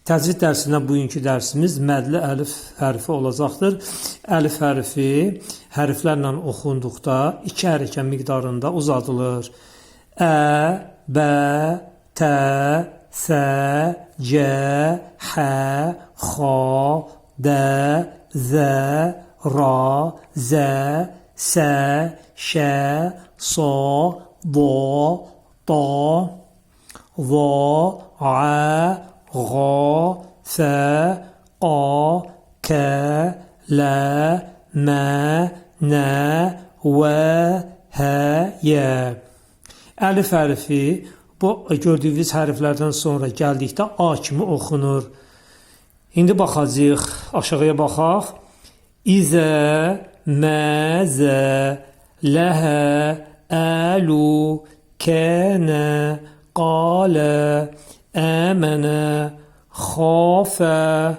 Təcvid dərsindən bugünkü dərsimiz mədli əlif hərfi olacaqdır. Əlif hərfi hərflərlə oxunduqda 2 hərəkə miqdarında uzadılır. Ə, bə, tə, sə, cə, hə, xa, də, zə, ra, zə, sə, şə, so, do, da, va, ə, غا ف قا ك ل م ن و ه ي. Əlif hərfi bu gördüyünüz hərflərdən sonra gəldikdə A kimi oxunur. İndi baxacağıq, aşağıya baxaq. İzə, məzə, ləhə, əlu, kənə, qalə, əmənə, xafə.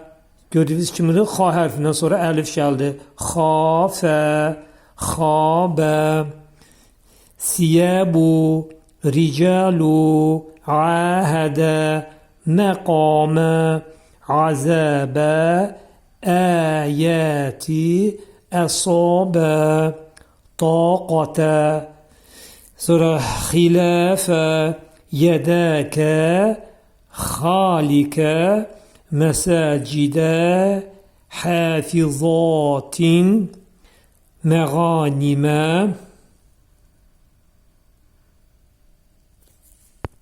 Gördüyünüz kimi xa hərfindən sonra əlif gəldi. Xafə, xabə, siyəbu, ricalu, əhədə, məqamə, azəbə, əyəti, əsabə, taqətə. Sonra xilafə, yədəkə, xalikə, məsəcidə, həfizatin, məğanimə.